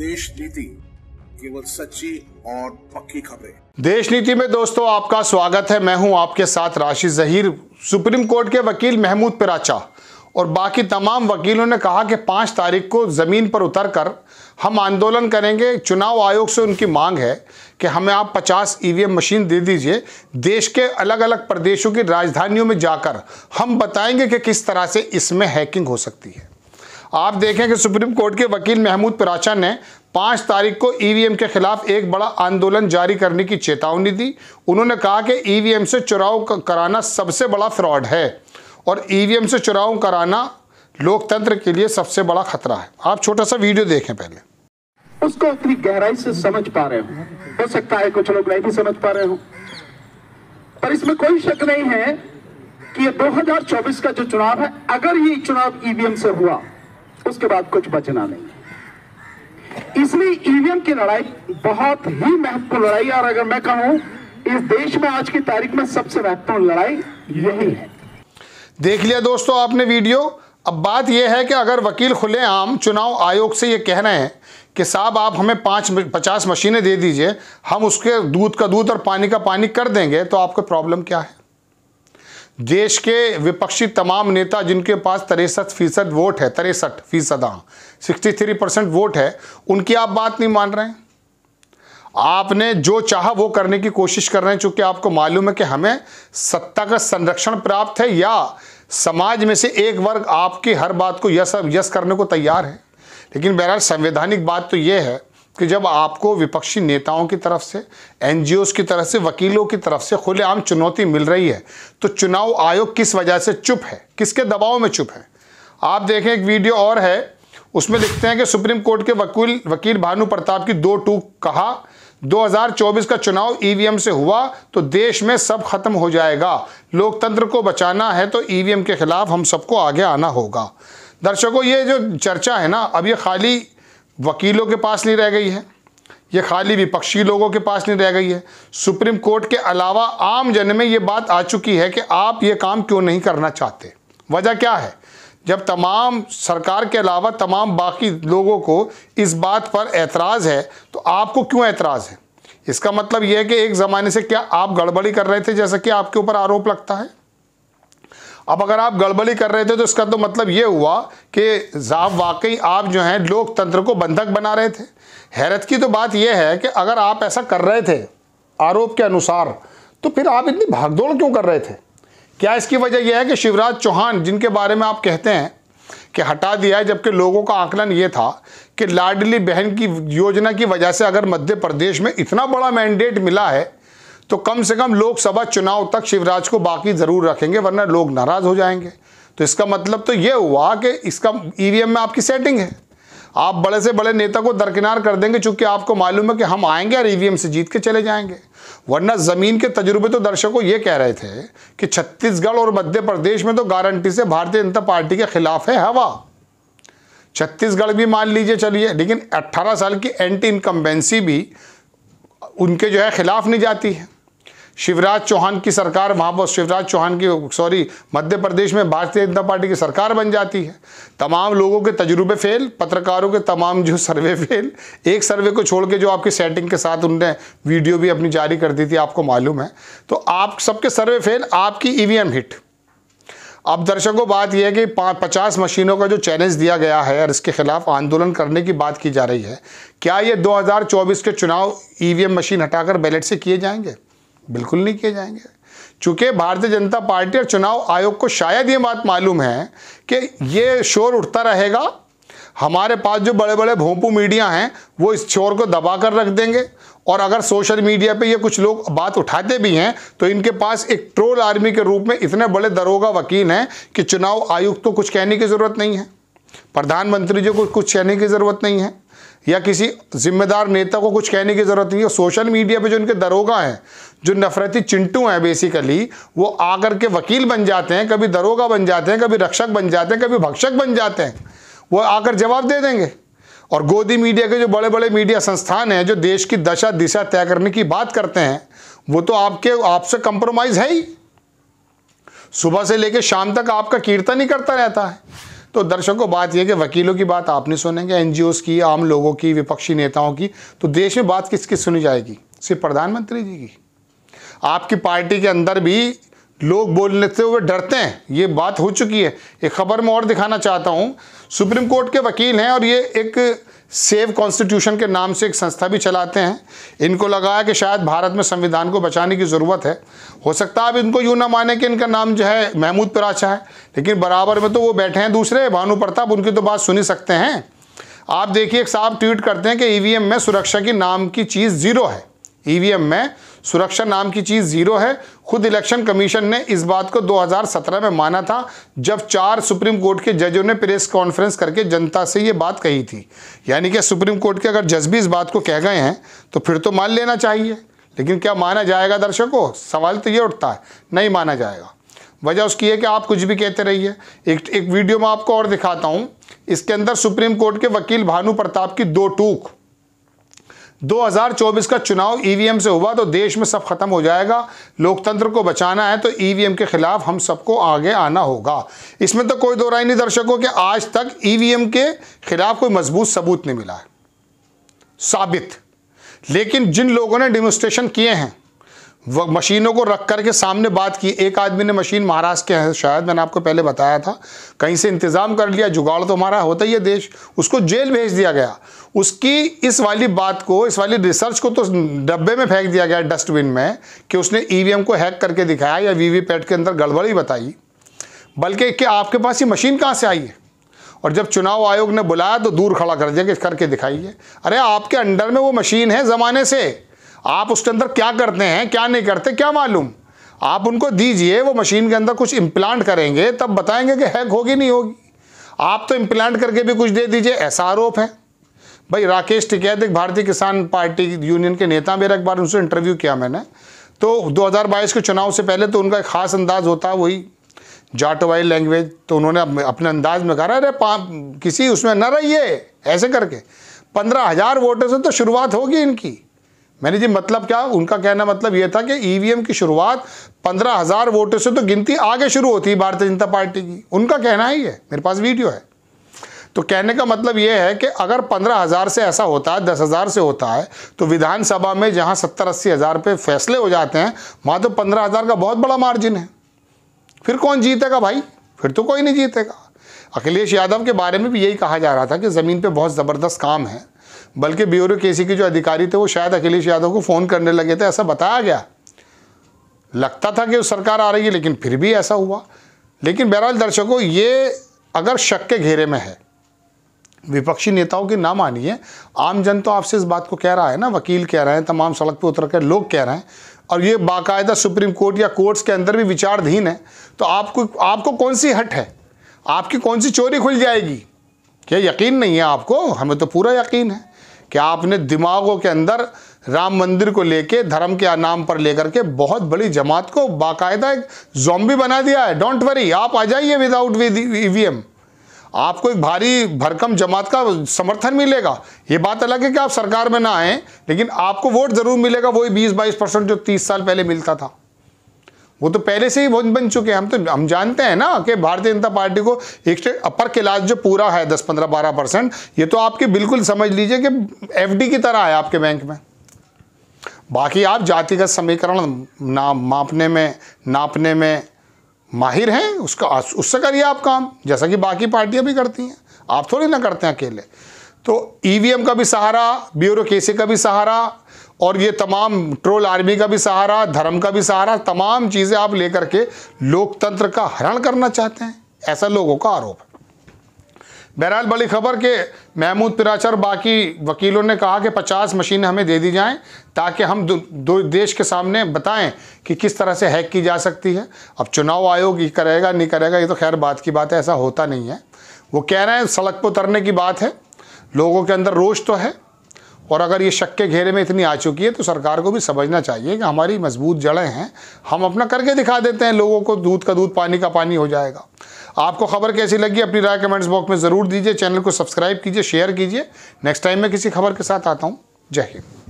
देश नीति, केवल सच्ची और पक्की खबरें। देश नीति में दोस्तों आपका स्वागत है। मैं हूं आपके साथ राशिद ज़हीर। सुप्रीम कोर्ट के वकील महमूद पिराचा और बाकी तमाम वकीलों ने कहा कि 5 तारीख को ज़मीन पर उतरकर हम आंदोलन करेंगे। चुनाव आयोग से उनकी मांग है कि हमें आप 50 ईवीएम मशीन दे दीजिए। देश के अलग अलग प्रदेशों की राजधानियों में जाकर हम बताएंगे कि किस तरह से इसमें हैकिंग हो सकती है। आप देखें कि सुप्रीम कोर्ट के वकील महमूद पिराचा ने 5 तारीख को ईवीएम के खिलाफ एक बड़ा आंदोलन जारी करने की चेतावनी दी। उन्होंने कहा कि ईवीएम से चुनाव कराना सबसे बड़ा फ्रॉड है और ईवीएम से चुनाव कराना लोकतंत्र के लिए सबसे बड़ा खतरा है। आप छोटा सा वीडियो देखें पहले। उसको इतनी गहराई से समझ पा रहे हो सकता है कुछ लोग नहीं भी समझ पा रहे हो, पर इसमें कोई शक नहीं है कि ये 2024 का जो चुनाव है, अगर ये चुनाव ईवीएम से हुआ उसके बाद कुछ बचना नहीं। इसलिए ईवीएम की लड़ाई बहुत ही महत्वपूर्ण लड़ाई, और अगर मैं कहूं इस देश में आज की तारीख में सबसे महत्वपूर्ण लड़ाई यही है। देख लिया दोस्तों आपने वीडियो। अब बात यह है कि अगर वकील खुलेआम चुनाव आयोग से ये कह रहे हैं कि साहब आप हमें 50 मशीनें दे दीजिए, हम उसके दूध का दूध और पानी का पानी कर देंगे, तो आपको प्रॉब्लम क्या है? देश के विपक्षी तमाम नेता जिनके पास 63% वोट है, 63%, 63% वोट है, उनकी आप बात नहीं मान रहे हैं। आपने जो चाहा वो करने की कोशिश कर रहे हैं, चूंकि आपको मालूम है कि हमें सत्ता का संरक्षण प्राप्त है या समाज में से एक वर्ग आपकी हर बात को यस करने को तैयार है। लेकिन बहरहाल संवैधानिक बात तो ये है कि जब आपको विपक्षी नेताओं की तरफ से, एनजीओज की तरफ से, वकीलों की तरफ से खुलेआम चुनौती मिल रही है, तो चुनाव आयोग किस वजह से चुप है, किसके दबाव में चुप है? आप देखें एक वीडियो और है, उसमें लिखते हैं कि सुप्रीम कोर्ट के वकील भानु प्रताप की 2 टूक कहा 2024 का चुनाव ईवीएम से हुआ तो देश में सब खत्म हो जाएगा। लोकतंत्र को बचाना है तो ईवीएम के खिलाफ हम सबको आगे आना होगा। दर्शकों, ये जो चर्चा है ना, अब ये खाली वकीलों के पास नहीं रह गई है, ये खाली विपक्षी लोगों के पास नहीं रह गई है। सुप्रीम कोर्ट के अलावा आम जन में ये बात आ चुकी है कि आप ये काम क्यों नहीं करना चाहते। वजह क्या है? जब तमाम सरकार के अलावा तमाम बाकी लोगों को इस बात पर एतराज़ है, तो आपको क्यों एतराज़ है? इसका मतलब यह है कि एक ज़माने से क्या आप गड़बड़ी कर रहे थे, जैसा कि आपके ऊपर आरोप लगता है। अब अगर आप गड़बड़ी कर रहे थे तो इसका तो मतलब ये हुआ कि वाकई आप जो हैं लोकतंत्र को बंधक बना रहे थे। हैरत की तो बात यह है कि अगर आप ऐसा कर रहे थे आरोप के अनुसार, तो फिर आप इतनी भागदौड़ क्यों कर रहे थे? क्या इसकी वजह यह है कि शिवराज चौहान, जिनके बारे में आप कहते हैं कि हटा दिया है, जबकि लोगों का आकलन ये था कि लाडली बहन की योजना की वजह से अगर मध्य प्रदेश में इतना बड़ा मैंडेट मिला है तो कम से कम लोकसभा चुनाव तक शिवराज को बाकी ज़रूर रखेंगे, वरना लोग नाराज़ हो जाएंगे। तो इसका मतलब तो ये हुआ कि इसका ईवीएम में आपकी सेटिंग है। आप बड़े से बड़े नेता को दरकिनार कर देंगे चूंकि आपको मालूम है कि हम आएंगे और ईवीएम से जीत के चले जाएंगे। वरना ज़मीन के तजुर्बे तो दर्शकों ये कह रहे थे कि छत्तीसगढ़ और मध्य प्रदेश में तो गारंटी से भारतीय जनता पार्टी के खिलाफ है हवा। छत्तीसगढ़ भी मान लीजिए चलिए, लेकिन 18 साल की एंटी इनकम्बेंसी भी उनके जो है खिलाफ नहीं जाती है। शिवराज चौहान की सरकार वहाँ पर मध्य प्रदेश में भारतीय जनता पार्टी की सरकार बन जाती है। तमाम लोगों के तजुर्बे फेल, पत्रकारों के तमाम जो सर्वे फेल, एक सर्वे को छोड़ के जो आपकी सेटिंग के साथ उनने वीडियो भी अपनी जारी कर दी थी, आपको मालूम है। तो आप सबके सर्वे फेल, आपकी ईवीएम हिट। अब दर्शकों, बात यह है कि 50 मशीनों का जो चैलेंज दिया गया है और इसके खिलाफ आंदोलन करने की बात की जा रही है, क्या ये 2024 के चुनाव ईवीएम मशीन हटाकर बैलेट से किए जाएंगे? बिल्कुल नहीं किए जाएंगे। चूंकि भारतीय जनता पार्टी और चुनाव आयोग को शायद ये बात मालूम है कि ये शोर उठता रहेगा, हमारे पास जो बड़े बड़े भोंपू मीडिया हैं वो इस शोर को दबा कर रख देंगे, और अगर सोशल मीडिया पे ये कुछ लोग बात उठाते भी हैं तो इनके पास एक ट्रोल आर्मी के रूप में इतने बड़े दरोगा वकील हैं कि चुनाव आयुक्त को कुछ कहने की ज़रूरत नहीं है, प्रधानमंत्री जी को कुछ कहने की ज़रूरत नहीं है, या किसी जिम्मेदार नेता को कुछ कहने की ज़रूरत नहीं है। सोशल मीडिया पे जो इनके दरोगा हैं, जो नफरती चिंटू हैं बेसिकली, वो आकर के वकील बन जाते हैं, कभी दरोगा बन जाते हैं, कभी रक्षक बन जाते हैं, कभी भक्षक बन जाते हैं। वो आकर जवाब दे देंगे। और गोदी मीडिया के जो बड़े बड़े मीडिया संस्थान हैं जो देश की दशा दिशा तय करने की बात करते हैं, वो तो आपसे कंप्रोमाइज़ है ही। सुबह से लेकर शाम तक आपका कीर्तन ही करता रहता है। तो दर्शकों, बात यह कि वकीलों की बात आप नहीं सुनेंगे, एनजीओस की, आम लोगों की, विपक्षी नेताओं की, तो देश में बात किसकी सुनी जाएगी? सिर्फ प्रधानमंत्री जी की। आपकी पार्टी के अंदर भी लोग बोलने से हुए डरते हैं, ये बात हो चुकी है। एक खबर में और दिखाना चाहता हूँ, सुप्रीम कोर्ट के वकील हैं और ये एक सेव कॉन्स्टिट्यूशन के नाम से एक संस्था भी चलाते हैं। इनको लगा है कि शायद भारत में संविधान को बचाने की ज़रूरत है। हो सकता है अब इनको यूँ ना माने कि इनका नाम जो है महमूद पिराचा है, लेकिन बराबर में तो वो बैठे हैं दूसरे भानु प्रताप, उनकी तो बात सुनी सकते हैं। आप देखिए, एक साहब ट्वीट करते हैं कि ईवीएम में सुरक्षा की नाम की चीज़ ज़ीरो है। ईवीएम में सुरक्षा नाम की चीज़ ज़ीरो है। खुद इलेक्शन कमीशन ने इस बात को 2017 में माना था, जब 4 सुप्रीम कोर्ट के जजों ने प्रेस कॉन्फ्रेंस करके जनता से ये बात कही थी। यानी कि सुप्रीम कोर्ट के अगर जज भी इस बात को कह गए हैं तो फिर तो मान लेना चाहिए। लेकिन क्या माना जाएगा दर्शकों? सवाल तो ये उठता है, नहीं माना जाएगा। वजह उसकी है कि आप कुछ भी कहते रहिए। एक वीडियो में आपको और दिखाता हूँ, इसके अंदर सुप्रीम कोर्ट के वकील भानु प्रताप की 2 टूक। 2024 का चुनाव ईवीएम से हुआ तो देश में सब खत्म हो जाएगा। लोकतंत्र को बचाना है तो ईवीएम के खिलाफ हम सबको आगे आना होगा। इसमें तो कोई दो राय नहीं दर्शकों कि आज तक ईवीएम के खिलाफ कोई मजबूत सबूत नहीं मिला है साबित। लेकिन जिन लोगों ने डेमोन्स्ट्रेशन किए हैं, वह मशीनों को रख करके सामने बात की। एक आदमी ने मशीन महाराष्ट्र के है शायद, मैंने आपको पहले बताया था, कहीं से इंतज़ाम कर लिया, जुगाड़ तो हमारा होता ही है देश, उसको जेल भेज दिया गया। उसकी इस वाली बात को, इस वाली रिसर्च को तो डब्बे में फेंक दिया गया डस्टबिन में कि उसने ईवीएम को हैक करके दिखाया या वीवीपैट के अंदर गड़बड़ी बताई। बल्कि कि आपके पास ये मशीन कहाँ से आई है? और जब चुनाव आयोग ने बुलाया तो दूर खड़ा कर दिया कि करके दिखाइए। अरे आपके अंडर में वो मशीन है ज़माने से, आप उसके अंदर क्या करते हैं क्या नहीं करते क्या मालूम। आप उनको दीजिए, वो मशीन के अंदर कुछ इम्प्लांट करेंगे, तब बताएंगे कि हैक होगी नहीं होगी। आप तो इम्प्लांट करके भी कुछ दे दीजिए, ऐसा आरोप है। भाई राकेश टिकैत एक भारतीय किसान पार्टी यूनियन के नेता, मेरा एक बार उनसे इंटरव्यू किया मैंने, तो 2022 के चुनाव से पहले तो उनका एक ख़ास अंदाज़ होता है वही जाटवाई लैंग्वेज, तो उन्होंने अपने अंदाज में कहा, अरे किसी उसमें न रहिए ऐसे करके। 15,000 वोटों से तो शुरुआत होगी इनकी। मैंने जी मतलब क्या? उनका कहना मतलब ये था कि ईवीएम की शुरुआत 15,000 वोटों से तो गिनती आगे शुरू होती है भारतीय जनता पार्टी की। उनका कहना ही है, मेरे पास वीडियो है। तो कहने का मतलब ये है कि अगर 15,000 से ऐसा होता है, 10,000 से होता है, तो विधानसभा में जहाँ 70-80 हज़ार पे फैसले हो जाते हैं, वहाँ तो 15,000 का बहुत बड़ा मार्जिन है। फिर कौन जीतेगा भाई? फिर तो कोई नहीं जीतेगा। अखिलेश यादव के बारे में भी यही कहा जा रहा था कि ज़मीन पे बहुत ज़बरदस्त काम है, बल्कि ब्यूरोक्रेसी के जो अधिकारी थे वो शायद अखिलेश यादव को फ़ोन करने लगे थे, ऐसा बताया गया। लगता था कि सरकार आ रही है, लेकिन फिर भी ऐसा हुआ। लेकिन बहरहाल दर्शकों, ये अगर शक के घेरे में है, विपक्षी नेताओं की ना मानिए, आम जन तो आपसे इस बात को कह रहा है ना, वकील कह रहे हैं, तमाम सड़क पे उतर कर लोग कह रहे हैं, और ये बाकायदा सुप्रीम कोर्ट या कोर्ट्स के अंदर भी विचाराधीन है। तो आपको कौन सी हट है? आपकी कौन सी चोरी खुल जाएगी? क्या यकीन नहीं है आपको? हमें तो पूरा यकीन है कि आपने दिमागों के अंदर राम मंदिर को लेके, धर्म के नाम पर लेकर के बहुत बड़ी जमात को बाकायदा एक ज़ॉम्बी बना दिया है। डोंट वरी, आप आ जाइए विदाउट ईवीएम, आपको एक भारी भरकम जमात का समर्थन मिलेगा। ये बात अलग है कि आप सरकार में ना आए, लेकिन आपको वोट ज़रूर मिलेगा, वही 20-22% जो 30 साल पहले मिलता था। वो तो पहले से ही बन चुके हैं। हम जानते हैं ना कि भारतीय जनता पार्टी को एक स्टेट अपर क्लास जो पूरा है 10-15-12%, ये तो आपकी बिल्कुल समझ लीजिए कि एफडी की तरह है आपके बैंक में। बाकी आप जातिगत समीकरण नापने में माहिर हैं, उससे करिए आप काम, जैसा कि बाकी पार्टियां भी करती हैं। आप थोड़ी ना करते हैं अकेले। तो ईवीएम का भी सहारा, ब्यूरोक्रेसी का भी सहारा, और ये तमाम ट्रोल आर्मी का भी सहारा, धर्म का भी सहारा, तमाम चीज़ें आप लेकर के लोकतंत्र का हरण करना चाहते हैं, ऐसा लोगों का आरोप है। बहरहाल बड़ी खबर के महमूद पिराचा और बाकी वकीलों ने कहा कि 50 मशीनें हमें दे दी जाएं ताकि हम देश के सामने बताएं कि किस तरह से हैक की जा सकती है। अब चुनाव आयोग ये करेगा नहीं करेगा, ये तो खैर बात की बात है, ऐसा होता नहीं है। वो कह रहे हैं सड़क पर उतरने की बात है, लोगों के अंदर रोष तो है, और अगर ये शक के घेरे में इतनी आ चुकी है तो सरकार को भी समझना चाहिए कि हमारी मजबूत जड़ें हैं, हम अपना करके दिखा देते हैं, लोगों को दूध का दूध पानी का पानी हो जाएगा। आपको खबर कैसी लगी अपनी राय कमेंट्स बॉक्स में ज़रूर दीजिए। चैनल को सब्सक्राइब कीजिए, शेयर कीजिए। नेक्स्ट टाइम मैं किसी खबर के साथ आता हूँ। जय हिंद।